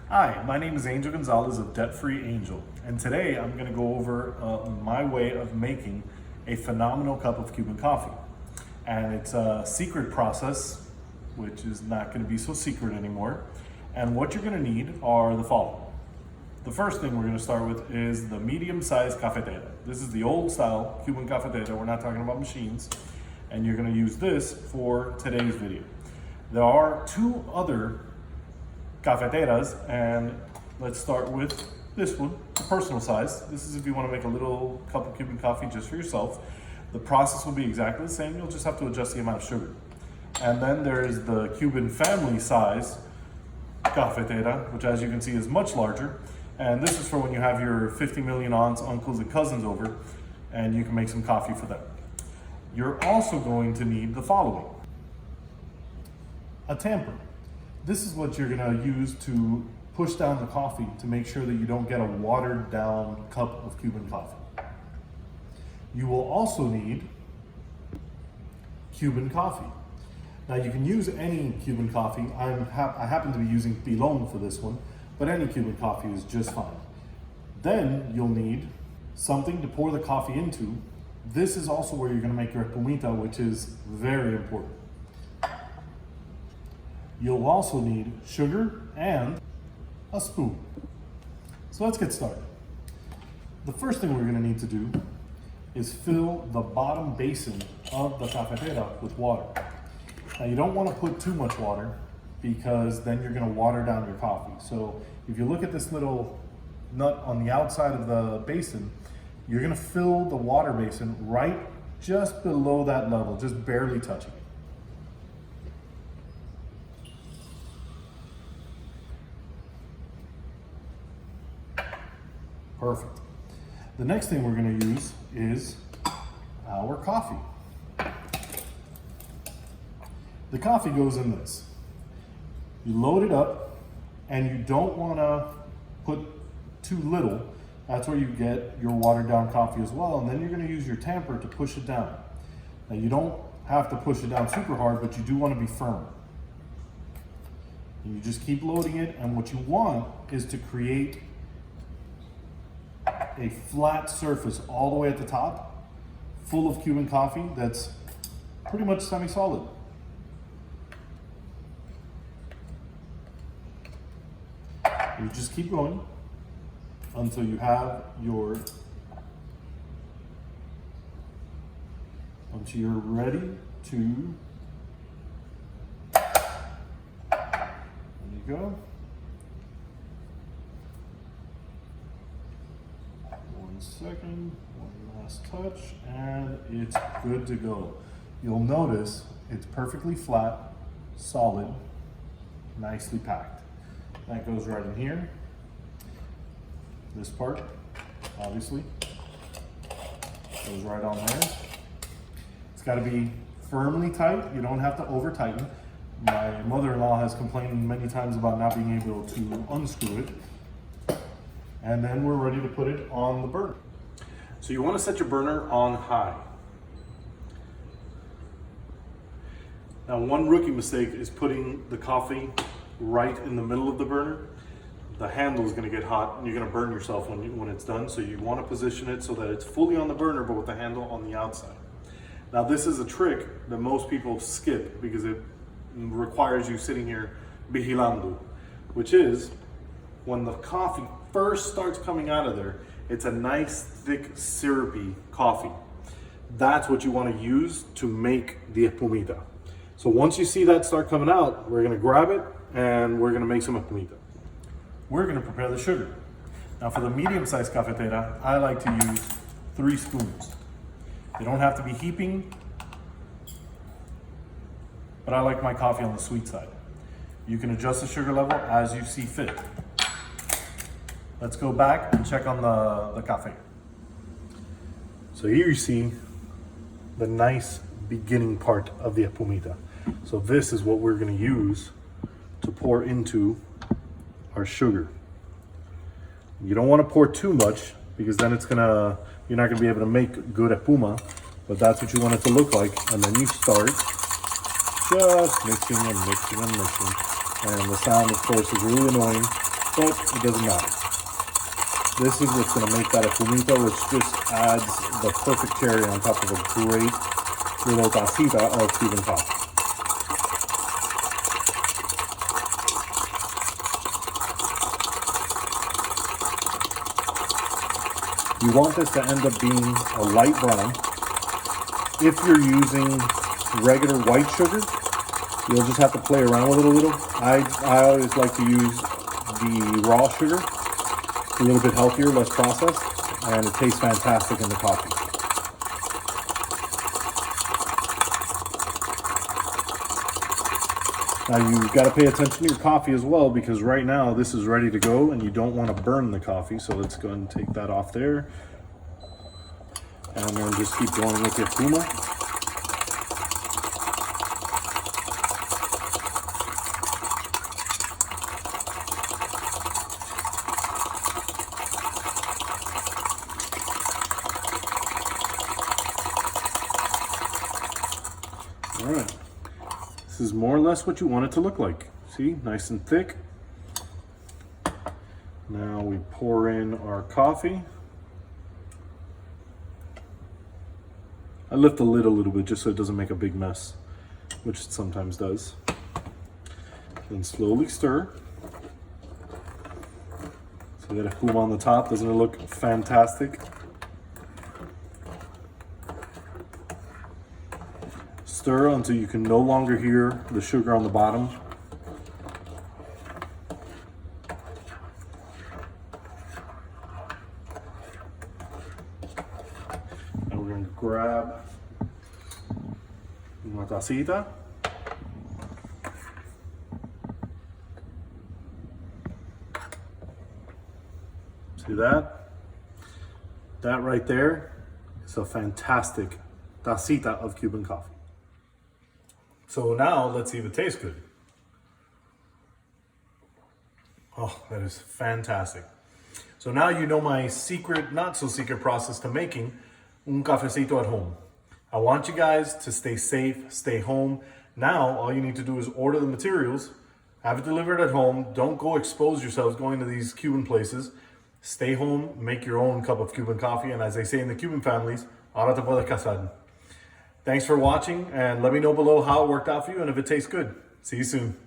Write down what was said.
Hi, my name is Angel Gonzalez of Debt Free Angel, and today I'm going to go over my way of making a phenomenal cup of Cuban coffee. And it's a secret process, which is not going to be so secret anymore. And what you're going to need are the following. The first thing we're going to start with is the medium-sized cafetera. This is the old style Cuban cafetera. We're not talking about machines. And you're going to use this for today's video. There are two other cafeteras, and let's start with this one, the personal size. This is if you want to make a little cup of Cuban coffee just for yourself. The process will be exactly the same. You'll just have to adjust the amount of sugar. And then there is the Cuban family size cafetera, which as you can see is much larger. And this is for when you have your 50 million aunts, uncles, and cousins over, and you can make some coffee for them. You're also going to need the following: a tamper. This is what you're going to use to push down the coffee to make sure that you don't get a watered down cup of Cuban coffee. You will also need Cuban coffee. Now you can use any Cuban coffee. I happen to be using Pilon for this one, but any Cuban coffee is just fine. Then you'll need something to pour the coffee into. This is also where you're going to make your espumita, which is very important. You'll also need sugar and a spoon. So let's get started. The first thing we're going to need to do is fill the bottom basin of the cafetera with water. Now you don't want to put too much water because then you're going to water down your coffee. So if you look at this little nut on the outside of the basin, you're going to fill the water basin right just below that level, just barely touching it. Perfect. The next thing we're going to use is our coffee. The coffee goes in this. You load it up, and you don't want to put too little. That's where you get your watered down coffee as well. And then you're going to use your tamper to push it down. Now you don't have to push it down super hard, but you do want to be firm. And you just keep loading it, and what you want is to create a flat surface all the way at the top, full of Cuban coffee that's pretty much semi-solid. You just keep going until you have until you're ready to, there you go. Second, one last touch, and it's good to go. You'll notice it's perfectly flat, solid, nicely packed. That goes right in here. This part, obviously, goes right on there. It's got to be firmly tight. You don't have to over tighten. My mother-in-law has complained many times about not being able to unscrew it. And then we're ready to put it on the burner. So you want to set your burner on high. Now, one rookie mistake is putting the coffee right in the middle of the burner. The handle is going to get hot and you're going to burn yourself when it's done. So you want to position it so that it's fully on the burner but with the handle on the outside. Now this is a trick that most people skip because it requires you sitting here vigilando, which is when the coffee first starts coming out of there, it's a nice, thick, syrupy coffee. That's what you want to use to make the espumita. So once you see that start coming out, we're going to grab it and we're going to make some espumita. We're going to prepare the sugar. Now for the medium-sized cafetera, I like to use 3 spoons. They don't have to be heaping, but I like my coffee on the sweet side. You can adjust the sugar level as you see fit. Let's go back and check on the cafe. So here you see the nice beginning part of the espumita. So this is what we're going to use to pour into our sugar. You don't want to pour too much because then you're not going to be able to make good espuma, but that's what you want it to look like. And then you start just mixing and mixing and mixing. And the sound, of course, is really annoying. but it doesn't matter. This is what's gonna make that a fumita, which just adds the perfect cherry on top of a great little tacita of Cuban coffee. You want this to end up being a light brown. If you're using regular white sugar, you'll just have to play around with it a little. I always like to use the raw sugar. It's a little bit healthier, less processed, and it tastes fantastic in the coffee. Now you've got to pay attention to your coffee as well, because right now this is ready to go and you don't want to burn the coffee. So let's go ahead and take that off there. And then just keep going with your fuma. All right. This is more or less what you want it to look like. See, nice and thick. Now we pour in our coffee. I lift the lid a little bit just so it doesn't make a big mess, which it sometimes does. Then slowly stir. So you got a foam on the top. Doesn't it look fantastic? Stir until you can no longer hear the sugar on the bottom. And we're going to grab una tacita. See that? That right there is a fantastic tacita of Cuban coffee. So now let's see if it tastes good. Oh, that is fantastic. So now you know my secret, not so secret process to making un cafecito at home. I want you guys to stay safe, stay home. Now, all you need to do is order the materials, have it delivered at home. Don't go expose yourselves going to these Cuban places. Stay home, make your own cup of Cuban coffee. And as they say in the Cuban families, ahora te puedes casar. Thanks for watching, and let me know below how it worked out for you and if it tastes good. See you soon.